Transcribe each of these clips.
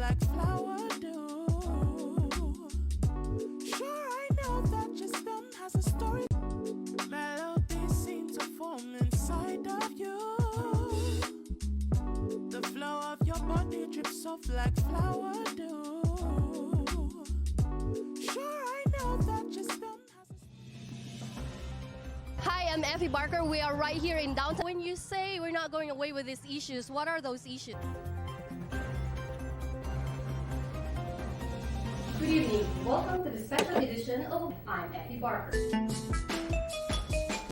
like flower do. Sure, I know that your stem has a story. Melodies seem to form inside of you. The flow of your body drips off like flower do. Sure, I know that your stem has a... Hi, I'm Effie Barker. We are right here in downtown. When you say we're not going away with these issues, what are those issues? Good evening. Welcome to the special edition of I'm Effie Barker.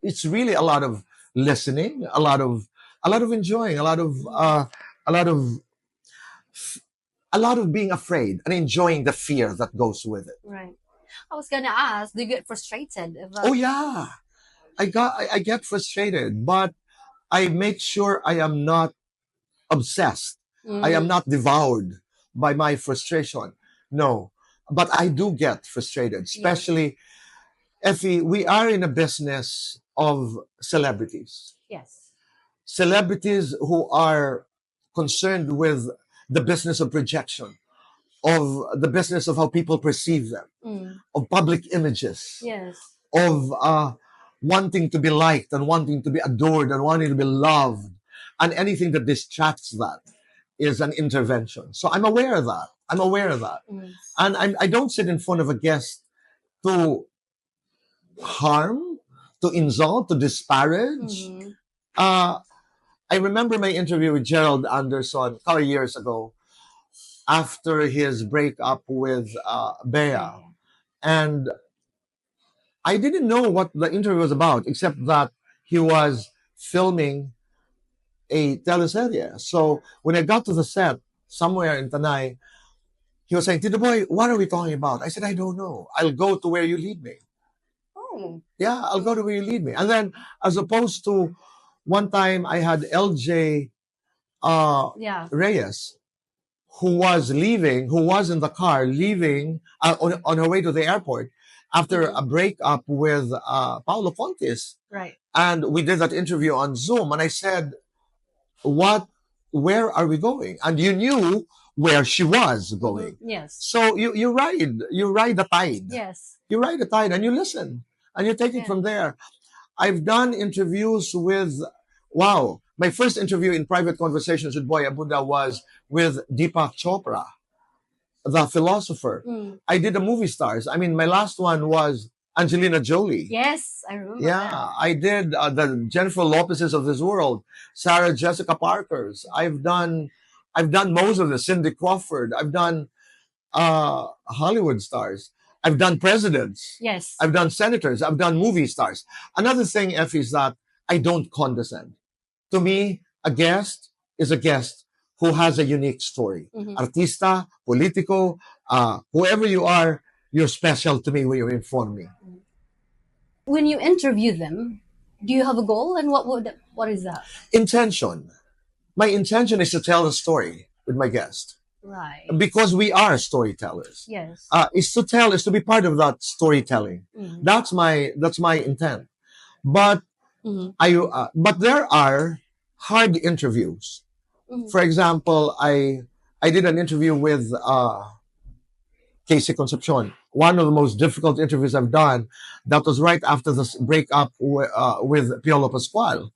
It's really a lot of listening, a lot of enjoying, a lot of being afraid and enjoying the fear that goes with it. Right. I was gonna ask, do you get frustrated? Oh yeah, I get frustrated, but I make sure I am not obsessed. I am not devoured by my frustration. No, but I do get frustrated, especially if we are in a business of celebrities. Yes. Celebrities who are concerned with the business of projection, of the business of how people perceive them, of public images, Yes. of wanting to be liked and wanting to be adored and wanting to be loved, and anything that distracts that is an intervention. So I'm aware of that. And I don't sit in front of a guest to harm, to insult, to disparage. I remember my interview with Gerald Anderson a couple of years ago after his breakup with Bea. And I didn't know what the interview was about, except that he was filming a teleserye. So when I got to the set, somewhere in Tanay, he was saying, Tito Boy, what are we talking about? I said, I don't know. I'll go to where you lead me. Oh. Yeah, I'll go to where you lead me. And then, as opposed to one time, I had LJ Reyes, who was in the car leaving on her way to the airport after a breakup with Paulo Fontes. Right. And we did that interview on Zoom. And I said, where are we going? And you knew where she was going. Yes. So you ride the tide. Yes. You ride the tide and you listen and you take it from there. I've done interviews with, my first interview in private conversations with Boy Abunda was with Deepak Chopra, the philosopher. I did the movie stars. I mean, my last one was Angelina Jolie. Yes, I remember. Yeah, that. I did the Jennifer Lopez's of this world, Sarah Jessica Parker's. I've done most of the Cindy Crawford. I've done Hollywood stars. I've done presidents. Yes. I've done senators. I've done movie stars. Another thing, F, is that I don't condescend. To me, a guest is a guest who has a unique story. Artista, politico, whoever you are, you're special to me when you're in front of me. When you interview them, do you have a goal, and what is that? Intention. My intention is to tell a story with my guest. Right. Because we are storytellers. Yes. Is to be part of that storytelling. That's my intent. But but there are hard interviews. For example, I did an interview with Casey Concepcion. One of the most difficult interviews I've done. That was right after the breakup with Piolo Pascual.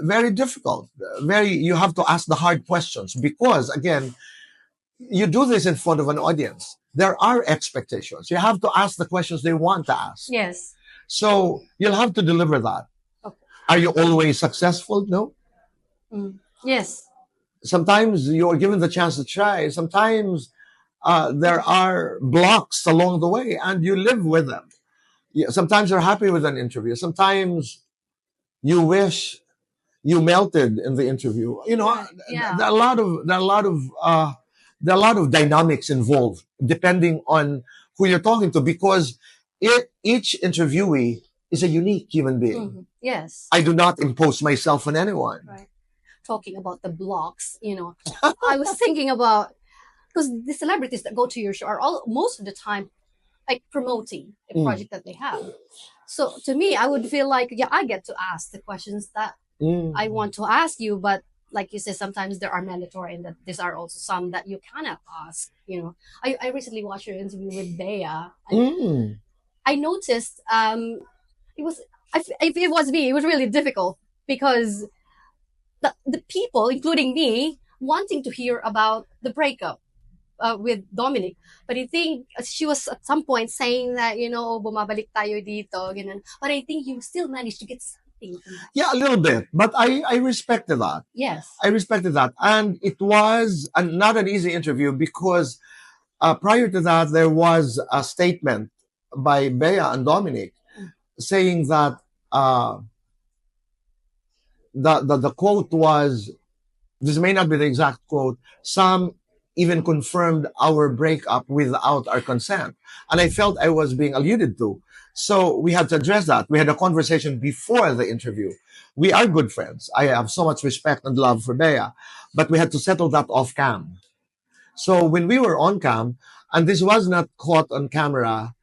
Very difficult. You have to ask the hard questions because, again, you do this in front of an audience. There are expectations. You have to ask the questions they want to ask. Yes. So you'll have to deliver that. Okay. Are you always successful? No. Yes. Sometimes you're given the chance to try. Sometimes there are blocks along the way and you live with them. Sometimes you're happy with an interview. Sometimes you wish you melted in the interview. There are a lot of dynamics involved depending on who you're talking to, because each interviewee is a unique human being. Yes. I do not impose myself on anyone. Right. Talking about the blocks, I was thinking about, because the celebrities that go to your show are most of the time like promoting a project that they have. So to me, I would feel like, I get to ask the questions that I want to ask you, but like you said, sometimes there are mandatory, and that these are also some that you cannot ask. I recently watched your interview with Bea, and Mm. I noticed it was if it was me, it was really difficult because the people, including me, wanting to hear about the breakup with Dominic. But I think she was at some point saying that, bumabalik tayo dito, ganun. But I think you still managed to get something from that. Yeah, a little bit, but I respected that. Yes. I respected that, and it was not an easy interview because prior to that there was a statement by Bea and Dominic saying that the quote was, this may not be the exact quote, some even confirmed our breakup without our consent. And I felt I was being alluded to. So we had to address that. We had a conversation before the interview. We are good friends. I have so much respect and love for Bea, but we had to settle that off cam. So when we were on cam, and this was not caught on camera,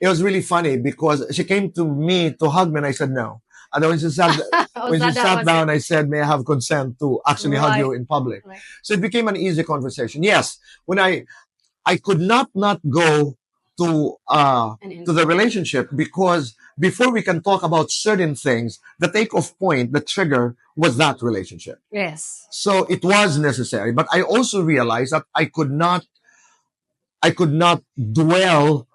it was really funny because she came to me to hug me and I said no. And then when she sat, Oh, when so she that sat was down, I said, may I have consent to actually hug you in public? Right. So it became an easy conversation. Yes, when I could not go to the relationship because before we can talk about certain things, the takeoff point, the trigger was that relationship. Yes. So it was necessary, but I also realized that I could not dwell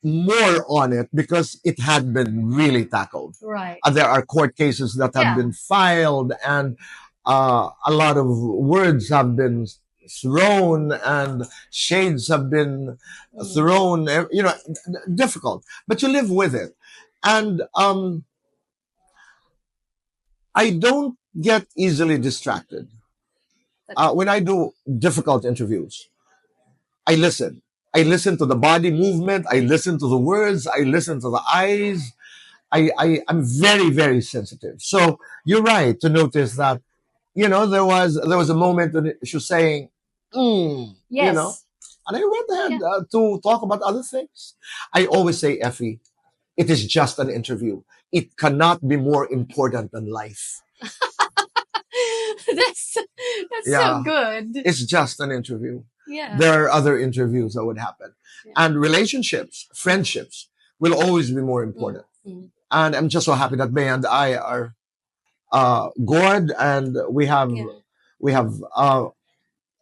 more on it because it had been really tackled. Right. And there are court cases that have Yeah. been filed, and a lot of words have been thrown, and shades have been thrown. Difficult, but you live with it. And I don't get easily distracted. When I do difficult interviews, I listen. I listen to the body movement. I listen to the words. I listen to the eyes. I'm very, very sensitive. So you're right to notice that, there was a moment when she was saying, Yes. and I went ahead to talk about other things. I always say, Effie, it is just an interview. It cannot be more important than life. that's Yeah. so good. It's just an interview. Yeah. There are other interviews that would happen. Yeah. And relationships, friendships will always be more important. Mm. And I'm just so happy that May and I are good, and we have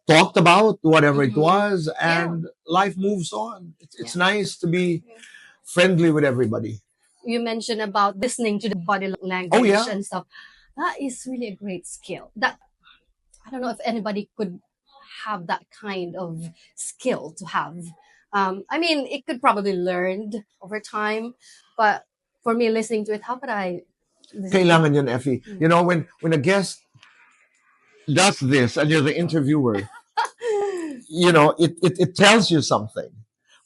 talked about whatever it was, and life moves on. It's nice to be friendly with everybody. You mentioned about listening to the body language and stuff. That is really a great skill. That I don't know if anybody could have that kind of skill to have. I mean, it could probably learned over time, but for me, listening to it, how could I? Kailangan yun, Effie. When a guest does this and you're the interviewer, it tells you something.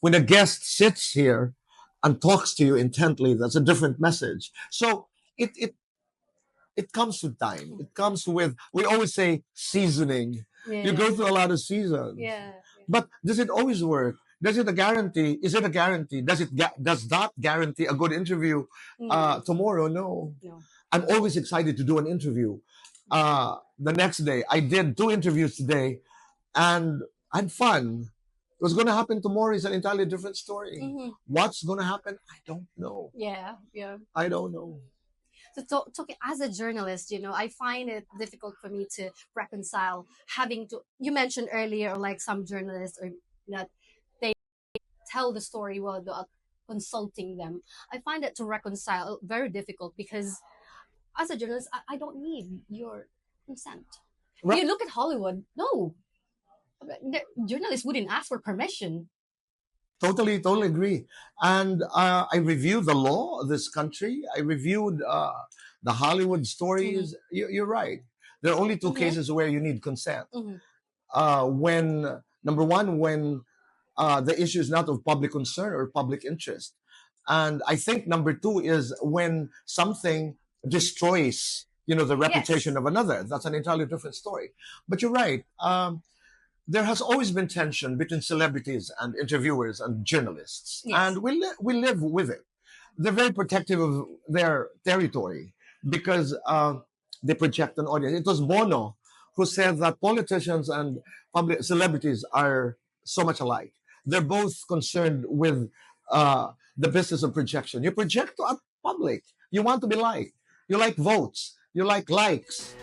When a guest sits here and talks to you intently, that's a different message. So it comes with time. It comes with, we always say, seasoning. Yeah. You go through a lot of seasons. Yeah. But does it always work? Is it a guarantee? Does that guarantee a good interview tomorrow? No. I'm always excited to do an interview. The next day, I did 2 interviews today, and I had fun. What's going to happen tomorrow is an entirely different story. Mm-hmm. What's going to happen? I don't know. Yeah. I don't know. So talking as a journalist, I find it difficult for me to reconcile having to. You mentioned earlier, like some journalists, or that they tell the story while they're consulting them. I find it to reconcile very difficult because, as a journalist, I don't need your consent. Right. You look at Hollywood, no, journalists wouldn't ask for permission. Totally agree. And I reviewed the law of this country. I reviewed the Hollywood stories. You're right. There are only 2 cases where you need consent. When, number one, when the issue is not of public concern or public interest. And I think number 2 is when something destroys, the reputation of another. That's an entirely different story. But you're right. There has always been tension between celebrities and interviewers and journalists, and we live with it. They're very protective of their territory because they project an audience. It was Bono who said that politicians and public celebrities are so much alike. They're both concerned with the business of projection. You project to a public. You want to be liked. You like votes. You like likes.